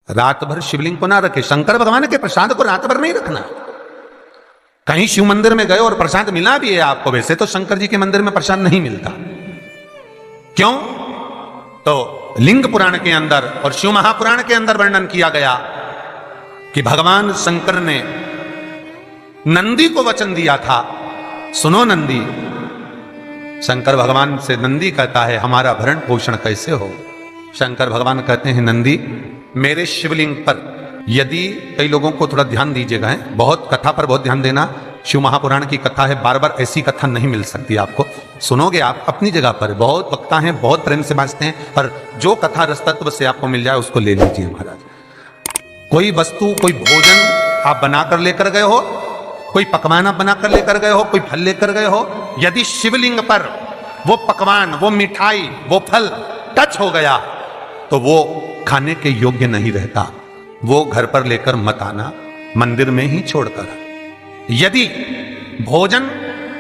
रात भर शिवलिंग को ना रखे। शंकर भगवान के प्रसाद को रात भर नहीं रखना। कहीं शिव मंदिर में गए और प्रसाद मिला भी है आपको, वैसे तो शंकर जी के मंदिर में प्रसाद नहीं मिलता। क्यों? तो लिंग पुराण के अंदर और शिव महापुराण के अंदर वर्णन किया गया कि भगवान शंकर ने नंदी को वचन दिया था, सुनो नंदी। शंकर भगवान से नंदी कहता है हमारा भरण पोषण कैसे हो। शंकर भगवान कहते हैं नंदी, मेरे शिवलिंग पर यदि, कई लोगों को थोड़ा ध्यान दीजिएगा, है बहुत कथा पर बहुत ध्यान देना। शिव महापुराण की कथा है, बार बार ऐसी कथा नहीं मिल सकती आपको। सुनोगे आप अपनी जगह पर, बहुत वक्ता हैं, बहुत प्रेम से बांचते हैं, पर जो कथा रस तत्व से आपको मिल जाए उसको ले लीजिए महाराज। कोई वस्तु, कोई भोजन आप बनाकर लेकर गए हो, कोई पकवान आप बनाकर लेकर गए हो, कोई फल लेकर गए हो, यदि शिवलिंग पर वो पकवान, वो मिठाई, वो फल टच हो गया तो वो खाने के योग्य नहीं रहता। वो घर पर लेकर मत आना, मंदिर में ही छोड़कर। यदि भोजन,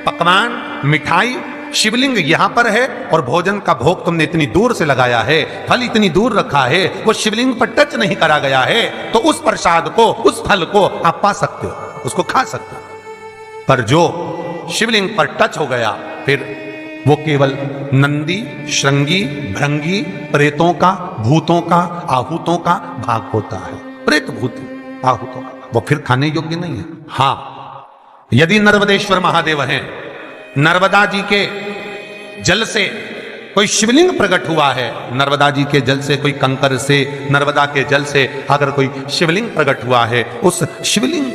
पकवान, मिठाई, शिवलिंग यहां पर है और भोजन का भोग तुमने इतनी दूर से लगाया है, फल इतनी दूर रखा है, वो शिवलिंग पर टच नहीं करा गया है, तो उस प्रसाद को, उस फल को आप पा सकते हो, उसको खा सकते हो। पर जो शिवलिंग पर टच हो गया, फिर वो केवल नंदी, श्रृंगी, भृंगी, प्रेतों का, भूतों का, आहूतों का भाग होता है। प्रेत, भूत, आहूतों का, वो फिर खाने योग्य नहीं है। हाँ, यदि नर्मदेश्वर महादेव हैं, नर्मदा जी के जल से कोई शिवलिंग प्रकट हुआ है, नर्मदा जी के जल से, कोई कंकर से, नर्मदा के जल से अगर कोई शिवलिंग प्रकट हुआ है, उस शिवलिंग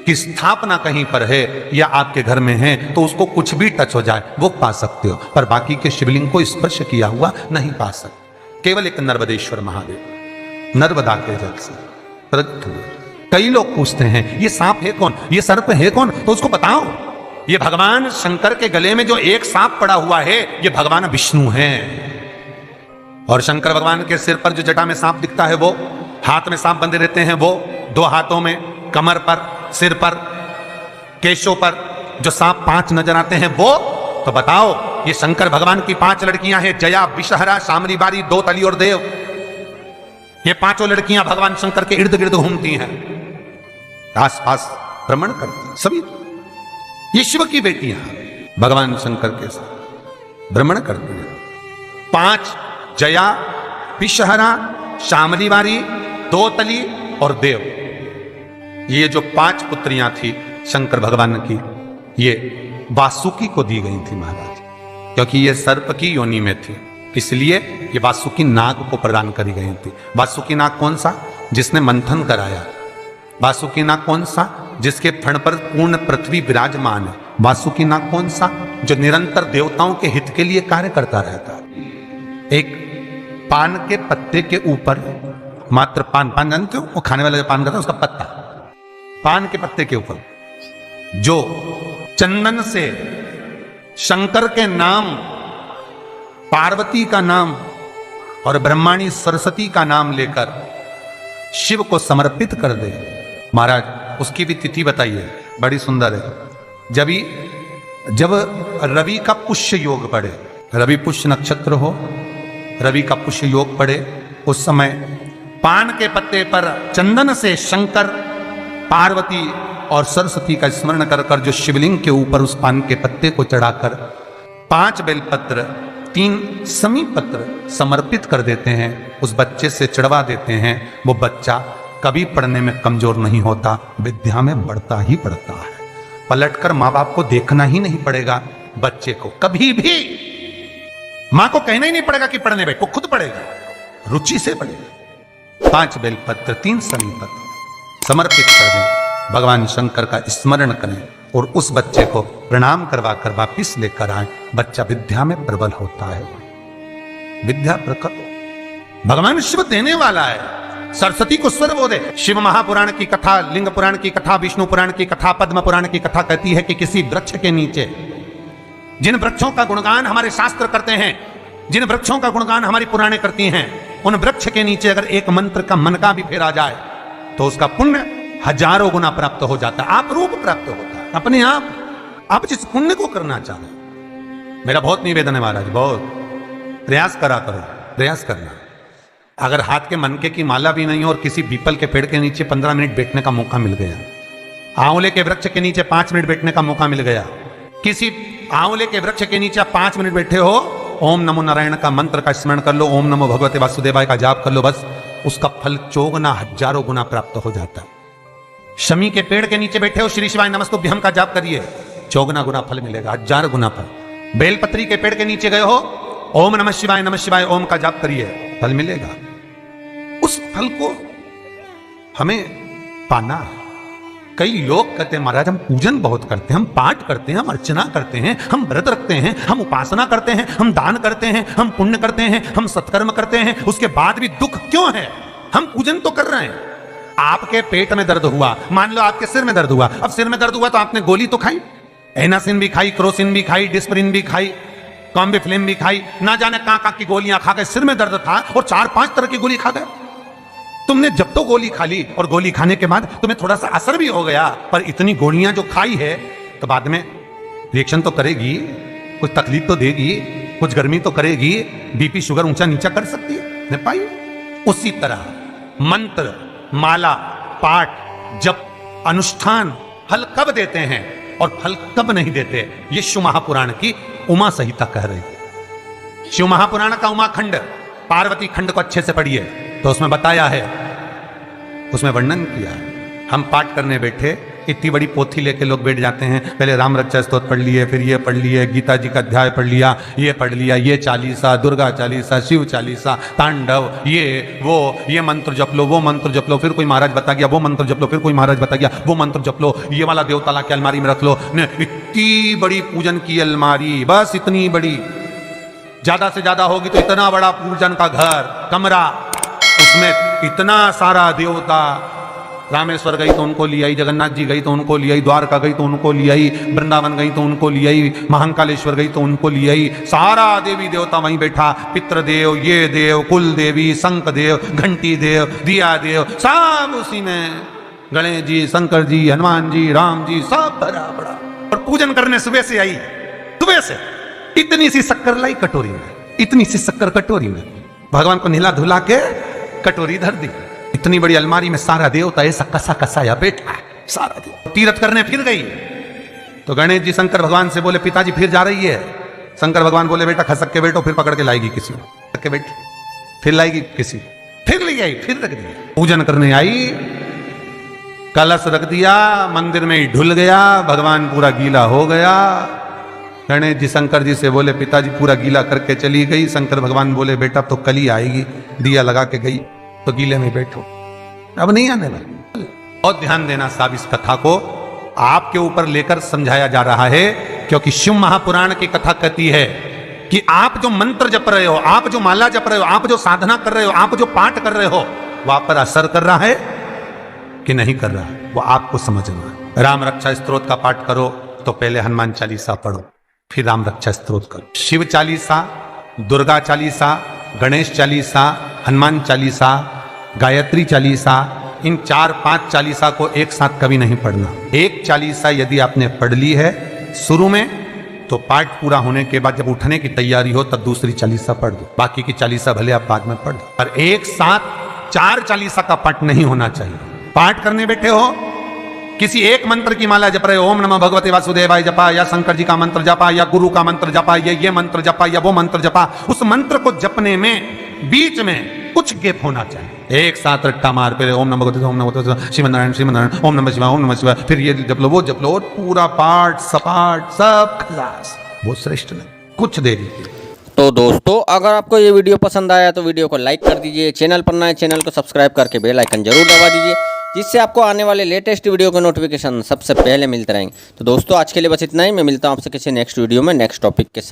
की स्थापना कहीं पर है या आपके घर में है, तो उसको कुछ भी टच हो जाए वो पा सकते हो, पर बाकी के शिवलिंग को स्पर्श किया हुआ नहीं पा सकते। केवल एक नर्मदेश्वर महादेव नर्मदा के जल से प्रकट हुए। कई लोग पूछते हैं ये सांप है कौन, ये सर्प है कौन, तो उसको बताओ। ये भगवान शंकर के गले में जो एक सांप पड़ा हुआ है, ये भगवान विष्णु हैं। और शंकर भगवान के सिर पर जो जटा में सांप दिखता है, वो हाथ में सांप बंधे रहते हैं, वो दो हाथों में, कमर पर, सिर पर, केशों पर जो सांप 5 नजर आते हैं, वो तो बताओ। ये शंकर भगवान की 5 लड़कियां हैं, जया, विषहरा, शामली बारी, दो तली और देव। ये 5 लड़कियां भगवान शंकर के इर्द गिर्द घूमती हैं, आसपास भ्रमण करती हैं सभी। ये शिव की बेटियां भगवान शंकर के साथ भ्रमण करती हैं। 5 जया, विषहरा, शामली बारी, दो तली और देव। ये जो 5 पुत्रियां थी शंकर भगवान की, ये वासुकी को दी गई थी महाराज, क्योंकि ये सर्प की योनि में थी, इसलिए ये वासुकी नाग को प्रदान करी गई थी। वासुकी नाग कौन सा? जिसने मंथन कराया। वासुकी नाग कौन सा? जिसके फण पर पूर्ण पृथ्वी विराजमान है। वासुकी नाग कौन सा? जो निरंतर देवताओं के हित के लिए कार्य करता रहता है। एक पान के पत्ते के ऊपर, मात्र पान जानते हो, वो खाने वाला जो पान करता है उसका पत्ता, पान के पत्ते के ऊपर जो चंदन से शंकर के नाम, पार्वती का नाम और ब्रह्माणी सरस्वती का नाम लेकर शिव को समर्पित कर दे महाराज, उसकी भी तिथि बताइए, बड़ी सुंदर है। जब रवि का पुष्य योग पड़े, रवि पुष्य नक्षत्र हो, रवि का पुष्य योग पड़े, उस समय पान के पत्ते पर चंदन से शंकर, पार्वती और सरस्वती का स्मरण कर कर जो शिवलिंग के ऊपर उस पान के पत्ते को चढ़ाकर 5 बेलपत्र, 3 समीप पत्र समर्पित कर देते हैं, उस बच्चे से चढ़वा देते हैं, वो बच्चा कभी पढ़ने में कमजोर नहीं होता, विद्या में बढ़ता ही बढ़ता है। पलटकर माँ बाप को देखना ही नहीं पड़ेगा बच्चे को, कभी भी माँ को कहना ही नहीं पड़ेगा कि पढ़ने बैठ, वो खुद पढ़ेगा, रुचि से पढ़ेगा। 5 बेलपत्र, 3 समीप पत्र समर्पित कर दें, भगवान शंकर का स्मरण करें और उस बच्चे को प्रणाम करवा कर वापिस लेकर आए। बच्चा विद्या में प्रबल होता है, विद्या प्रकट, भगवान शिव देने वाला है। सरस्वती को स्वर बोधे। शिव महापुराण की कथा, लिंग पुराण की कथा, विष्णु पुराण की कथा, पद्म पुराण की कथा कहती है कि किसी वृक्ष के नीचे, जिन वृक्षों का गुणगान हमारे शास्त्र करते हैं, जिन वृक्षों का गुणगान हमारी पुराणे करती हैं, उन वृक्ष के नीचे अगर एक मंत्र का मनका भी फेरा जाए तो उसका पुण्य हजारों गुना प्राप्त हो जाता है, आप रूप प्राप्त होता है अपने आप जिस पुण्य को करना चाहें। मेरा बहुत निवेदन है महाराज, बहुत प्रयास करा करो, प्रयास करना। अगर हाथ के मनके की माला भी नहीं हो और किसी पीपल के पेड़ के नीचे 15 मिनट बैठने का मौका मिल गया, आंवले के वृक्ष के नीचे 5 मिनट बैठने का मौका मिल गया, किसी आंवले के वृक्ष के नीचे 5 मिनट बैठे हो, ओम नमो नारायण का मंत्र का स्मरण कर लो, ओम नमो भगवते वासुदेवाय का जाप कर लो, बस उसका फल 4 गुना 1000 गुना प्राप्त हो जाता है। शमी के पेड़ के नीचे बैठे हो, श्री शिवाय नमस्तुभ्यम का जाप करिए, 4 गुना फल मिलेगा, 1000 गुना फल। बेलपत्री के पेड़ के नीचे गए हो, ओम नमः शिवाय ओम का जाप करिए, फल मिलेगा। उस फल को हमें पाना है। कई लोग कहते हैं महाराज हम पूजन बहुत करते हैं, हम पाठ करते हैं, हम अर्चना करते हैं, हम व्रत रखते हैं, हम उपासना करते हैं, हम दान करते हैं, हम पुण्य करते हैं, हम सत्कर्म करते हैं, उसके बाद भी दुख क्यों है? हम पूजन तो कर रहे हैं। आपके पेट में दर्द हुआ, मान लो आपके सिर में दर्द हुआ, अब सिर में दर्द हुआ तो आपने गोली तो खाई, एनासिन भी खाई, क्रोसिन भी खाई, डिस्परिन भी खाई, कॉम्बिफ्लिन भी खाई, ना जाने कहां की गोलियां खा गए, सिर में दर्द था और 4-5 तरह की गोली खा गए। तुमने जब तो गोली खा ली और गोली खाने के बाद तुम्हें थोड़ा सा असर भी हो गया, पर इतनी गोलियां जो खाई है तो बाद में रिएक्शन तो करेगी, कुछ तकलीफ तो देगी, कुछ गर्मी तो करेगी, बीपी शुगर ऊंचा नीचा कर सकती है, नहीं पाई। उसी तरह मंत्र, माला, पाठ, जप, अनुष्ठान फल कब देते हैं और फल कब नहीं देते, ये शिव महापुराण की उमा संहिता कह रही है। शिव महापुराण का उमा खंड, पार्वती खंड को अच्छे से पढ़िए तो उसमें बताया है, उसमें वर्णन किया है। हम पाठ करने बैठे, इतनी बड़ी पोथी लेके लोग बैठ जाते हैं, पहले राम रक्षा स्तोत्र पढ़ लिए, फिर ये पढ़ लिए, गीता जी का अध्याय पढ़ लिया, ये पढ़ लिया, ये चालीसा, दुर्गा चालीसा, शिव चालीसा, तांडव, ये मंत्र जप लो, वो मंत्र जप लो, फिर कोई महाराज बता गया वो मंत्र जप लो, फिर कोई महाराज बता गया वो मंत्र जप लो, ये वाला देवता ला के अलमारी में रख लो। इतनी बड़ी पूजन की अलमारी, बस इतनी बड़ी, ज्यादा से ज्यादा होगी तो इतना बड़ा पूजन का घर, कमरा, उसमें इतना सारा देवता। रामेश्वर गई तो उनको ले आई, जगन्नाथ जी गई तो उनको ले आई, द्वारका गई तो उनको ले आई, वृंदावन गई तो उनको ले आई, महाकालेश्वर गई तो उनको ले आई, सारा देवी देवता वहीं बैठा, पितृदेव, ये देव, कुल देवी, शंख देव, घंटी देव, दिया देव, सब उसी में, गणेश जी, शंकर जी, हनुमान जी, राम जी, सब भरा पड़ा। और पूजन करने सुबह से आई, सुबह से इतनी सी शक्कर लाई कटोरी में, इतनी सी शक्कर कटोरी में, भगवान को नहला धुला के कटोरी धर दी। इतनी बड़ी अलमारी में सारा देवता ऐसा कसा कसाया बैठा है, सारा देव। तीर्थ करने फिर गई तो गणेश जी शंकर भगवान से बोले पिताजी फिर जा रही है। शंकर भगवान बोले बेटा खसक के बैठो, फिर पकड़ के लाएगी किसी को, बैठ फिर लाएगी किसी, फिर ले आई, फिर रख दिया। पूजन करने आई, कलश रख दिया, मंदिर में ही ढुल गया, भगवान पूरा गीला हो गया। गणेश जी शंकर जी से बोले पिताजी पूरा गीला करके चली गई। शंकर भगवान बोले बेटा तो कल ही आएगी, दिया लगा के गई तो गीले में बैठो, अब नहीं आने वाली। और ध्यान देना साहब, इस कथा को आपके ऊपर लेकर समझाया जा रहा है, क्योंकि शिव महापुराण की कथा कहती है कि आप जो मंत्र जप रहे हो, आप जो माला जप रहे हो, आप जो साधना कर रहे हो, आप जो पाठ कर रहे हो, वहां पर असर कर रहा है कि नहीं कर रहा है, वो आपको समझना है। राम रक्षा स्तोत्र का पाठ करो तो पहले हनुमान चालीसा पढ़ो, फिर राम रक्षा स्तोत्र करो। शिव चालीसा, दुर्गा चालीसा, गणेश चालीसा, हनुमान चालीसा, गायत्री चालीसा, इन 4-5 चालीसा को एक साथ कभी नहीं पढ़ना। एक चालीसा यदि आपने पढ़ ली है शुरू में, तो पाठ पूरा होने के बाद जब उठने की तैयारी हो तब दूसरी चालीसा पढ़ दो, बाकी की चालीसा भले आप बाद में पढ़ दो। पर एक साथ 4 चालीसा का पाठ नहीं होना चाहिए। पाठ करने बैठे हो, किसी एक मंत्र की माला जप रहे हो, ओम नमः भगवते वासुदेवाय जपा, या शंकर जी का मंत्र जपा, या गुरु का मंत्र जपा, या ये मंत्र जपा, या वो मंत्र जपा, उस मंत्र को जपने में बीच में कुछ गैप होना चाहिए। एक साथ रट्टा मार पे ओम नमः भगवते, ओम नमः भगवते, श्रीमनारायण, ओम नमः शिवाय, ओम नमः शिवाय, फिर ये जप लो, वो जप लो, और पूरा पाठ सपाट सब खलास, वो श्रेष्ठ नहीं। कुछ देरी तो दोस्तों, अगर आपको ये वीडियो पसंद आया तो वीडियो को लाइक कर दीजिए, चैनल पर नए चैनल को सब्सक्राइब करके बेल आइकन जरूर दबा दीजिए, जिससे आपको आने वाले लेटेस्ट वीडियो के नोटिफिकेशन सबसे पहले मिलते रहेंगे। तो दोस्तों, आज के लिए बस इतना ही। मैं मिलता हूँ आपसे किसी नेक्स्ट वीडियो में नेक्स्ट टॉपिक के साथ।